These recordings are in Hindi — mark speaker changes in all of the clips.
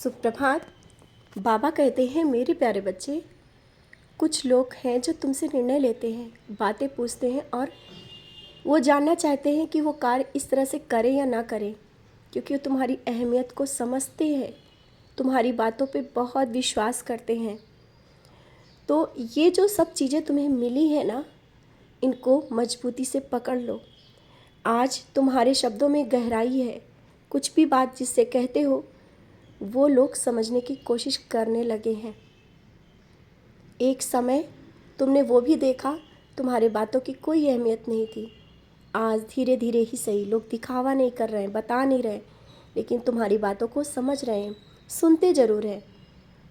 Speaker 1: सुप्रभात। बाबा कहते हैं, मेरे प्यारे बच्चे, कुछ लोग हैं जो तुमसे निर्णय लेते हैं, बातें पूछते हैं और वो जानना चाहते हैं कि वो कार्य इस तरह से करें या ना करें, क्योंकि वो तुम्हारी अहमियत को समझते हैं, तुम्हारी बातों पे बहुत विश्वास करते हैं। तो ये जो सब चीज़ें तुम्हें मिली है ना, इनको मजबूती से पकड़ लो। आज तुम्हारे शब्दों में गहराई है। कुछ भी बात जिससे कहते हो वो लोग समझने की कोशिश करने लगे हैं। एक समय तुमने वो भी देखा, तुम्हारे बातों की कोई अहमियत नहीं थी। आज धीरे धीरे ही सही, लोग दिखावा नहीं कर रहे हैं, बता नहीं रहे, लेकिन तुम्हारी बातों को समझ रहे हैं, सुनते ज़रूर हैं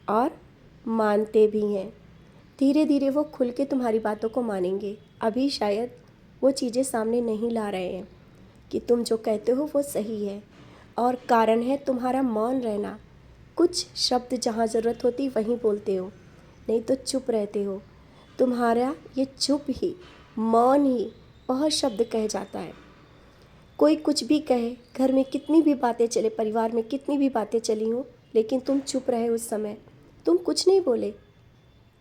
Speaker 1: और मानते भी हैं। धीरे धीरे वो खुल के तुम्हारी बातों को मानेंगे। अभी शायद वो चीज़ें सामने नहीं ला रहे हैं कि तुम जो कहते हो वो सही है, और कारण है तुम्हारा मौन रहना। कुछ शब्द जहाँ ज़रूरत होती वहीं बोलते हो, नहीं तो चुप रहते हो। तुम्हारा ये चुप ही, मौन ही बहुत शब्द कह जाता है। कोई कुछ भी कहे, घर में कितनी भी बातें चले, परिवार में कितनी भी बातें चली हों, लेकिन तुम चुप रहे उस समय, तुम कुछ नहीं बोले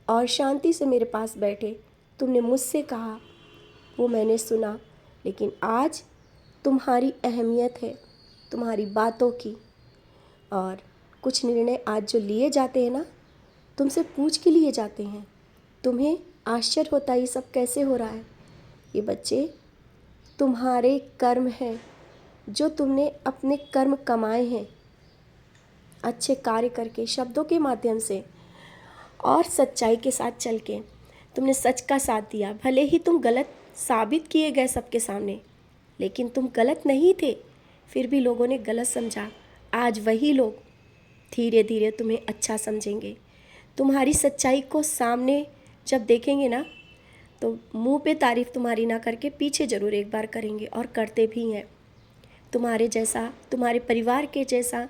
Speaker 1: और शांति से मेरे पास बैठे। तुमने मुझसे कहा, वो मैंने सुना। लेकिन आज तुम्हारी अहमियत है तुम्हारी बातों की, और कुछ निर्णय आज जो लिए जाते हैं ना, तुमसे पूछ के लिए जाते हैं। तुम्हें आश्चर्य होता है ये सब कैसे हो रहा है। ये बच्चे तुम्हारे कर्म हैं, जो तुमने अपने कर्म कमाए हैं, अच्छे कार्य करके, शब्दों के माध्यम से और सच्चाई के साथ चल के तुमने सच का साथ दिया। भले ही तुम गलत साबित किए गए सबके सामने, लेकिन तुम गलत नहीं थे, फिर भी लोगों ने गलत समझा। आज वही लोग धीरे धीरे तुम्हें अच्छा समझेंगे। तुम्हारी सच्चाई को सामने जब देखेंगे ना, तो मुंह पे तारीफ़ तुम्हारी ना करके पीछे ज़रूर एक बार करेंगे, और करते भी हैं। तुम्हारे जैसा, तुम्हारे परिवार के जैसा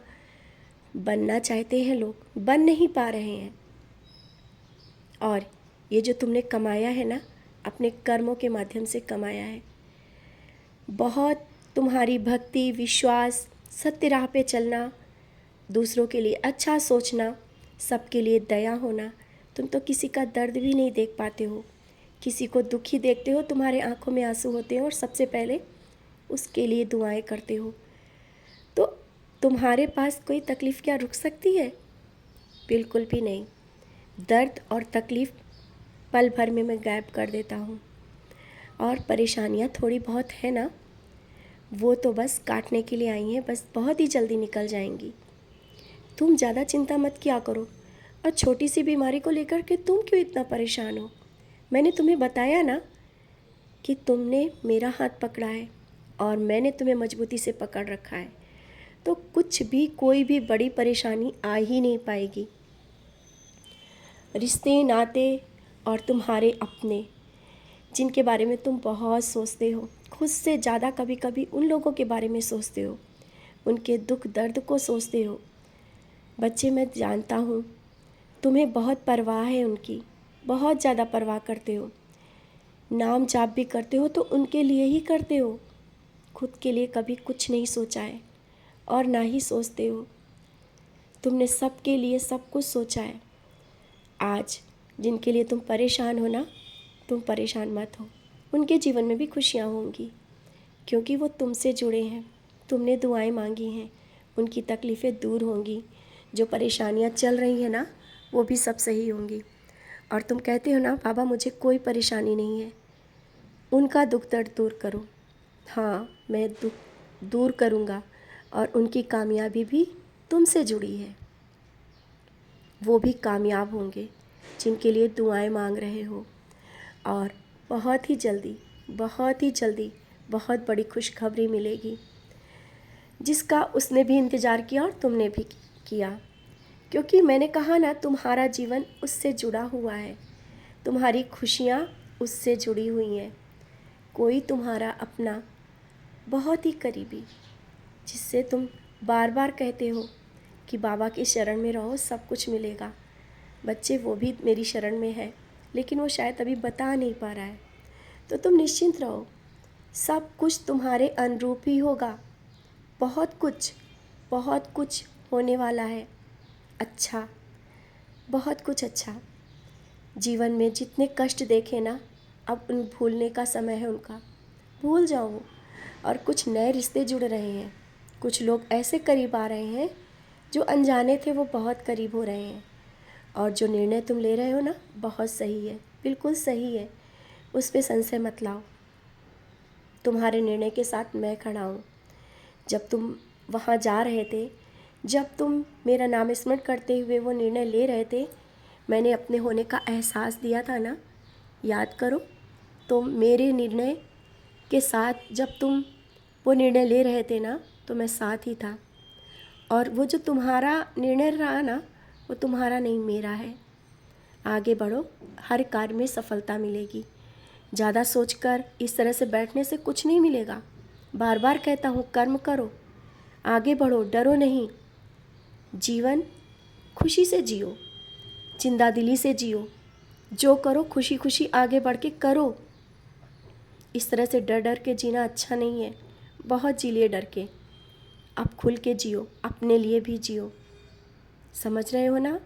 Speaker 1: बनना चाहते हैं लोग, बन नहीं पा रहे हैं। और ये जो तुमने कमाया है ना, अपने कर्मों के माध्यम से कमाया है, बहुत तुम्हारी भक्ति, विश्वास, सत्य राह पे चलना, दूसरों के लिए अच्छा सोचना, सबके लिए दया होना। तुम तो किसी का दर्द भी नहीं देख पाते हो, किसी को दुखी देखते हो, तुम्हारे आंखों में आंसू होते हैं और सबसे पहले उसके लिए दुआएं करते हो। तो तुम्हारे पास कोई तकलीफ़ क्या रुक सकती है? बिल्कुल भी नहीं। दर्द और तकलीफ़ पल भर में मैं गायब कर देता हूँ, और परेशानियाँ थोड़ी बहुत है ना, वो तो बस काटने के लिए आई हैं, बस बहुत ही जल्दी निकल जाएंगी। तुम ज़्यादा चिंता मत किया करो, और छोटी सी बीमारी को लेकर के तुम क्यों इतना परेशान हो? मैंने तुम्हें बताया ना कि तुमने मेरा हाथ पकड़ा है और मैंने तुम्हें मजबूती से पकड़ रखा है, तो कुछ भी, कोई भी बड़ी परेशानी आ ही नहीं पाएगी। रिश्ते, नाते और तुम्हारे अपने, जिनके बारे में तुम बहुत सोचते हो, खुद से ज़्यादा कभी कभी उन लोगों के बारे में सोचते हो, उनके दुख दर्द को सोचते हो। बच्चे, मैं जानता हूँ तुम्हें बहुत परवाह है उनकी, बहुत ज़्यादा परवाह करते हो। नाम जाप भी करते हो तो उनके लिए ही करते हो, खुद के लिए कभी कुछ नहीं सोचा है और ना ही सोचते हो। तुमने सबके लिए सब कुछ सोचा है। आज जिनके लिए तुम परेशान हो ना, तुम परेशान मत हो, उनके जीवन में भी खुशियाँ होंगी, क्योंकि वो तुमसे जुड़े हैं, तुमने दुआएं मांगी हैं, उनकी तकलीफ़ें दूर होंगी। जो परेशानियाँ चल रही हैं ना, वो भी सब सही होंगी। और तुम कहते हो ना, बाबा मुझे कोई परेशानी नहीं है, उनका दुख दर्द दूर करो। हाँ, मैं दुख दूर करूँगा, और उनकी कामयाबी भी तुमसे जुड़ी है। वो भी कामयाब होंगे जिनके लिए दुआएं मांग रहे हो। और बहुत ही जल्दी, बहुत ही जल्दी बहुत बड़ी खुशखबरी मिलेगी, जिसका उसने भी इंतज़ार किया और तुमने भी किया। क्योंकि मैंने कहा ना, तुम्हारा जीवन उससे जुड़ा हुआ है, तुम्हारी खुशियाँ उससे जुड़ी हुई हैं। कोई तुम्हारा अपना बहुत ही करीबी, जिससे तुम बार बार कहते हो कि बाबा की शरण में रहो, सब कुछ मिलेगा। बच्चे, वो भी मेरी शरण में है, लेकिन वो शायद अभी बता नहीं पा रहा है। तो तुम निश्चिंत रहो, सब कुछ तुम्हारे अनुरूप ही होगा। बहुत कुछ होने वाला है। अच्छा, बहुत कुछ अच्छा। जीवन में जितने कष्ट देखे ना, अब उन भूलने का समय है उनका। भूल जाओ वो। और कुछ नए रिश्ते जुड़ रहे हैं। कुछ लोग ऐसे करीब आ रहे हैं, जो अनजाने थे वो बहुत करीब हो रहे हैं। और जो निर्णय तुम ले रहे हो ना, बहुत सही है, बिल्कुल सही है। उस पे संशय मत लाओ। तुम्हारे निर्णय के साथ मैं खड़ा हूँ। जब तुम वहाँ जा रहे थे, जब तुम मेरा नाम स्मरण करते हुए वो निर्णय ले रहे थे, मैंने अपने होने का एहसास दिया था ना, याद करो। तो मेरे निर्णय के साथ जब तुम वो निर्णय ले रहे थे ना, तो मैं साथ ही था। और वो जो तुम्हारा निर्णय रहा ना, वो तुम्हारा नहीं, मेरा है। आगे बढ़ो, हर कार्य में सफलता मिलेगी। ज़्यादा सोचकर इस तरह से बैठने से कुछ नहीं मिलेगा। बार बार कहता हूँ, कर्म करो, आगे बढ़ो, डरो नहीं। जीवन खुशी से जियो, जिंदा दिली से जियो। जो करो खुशी खुशी आगे बढ़ के करो। इस तरह से डर डर के जीना अच्छा नहीं है। बहुत जी लिए डर के। अब खुल के जियो, अपने लिए भी जियो। समझ रहे हो ना?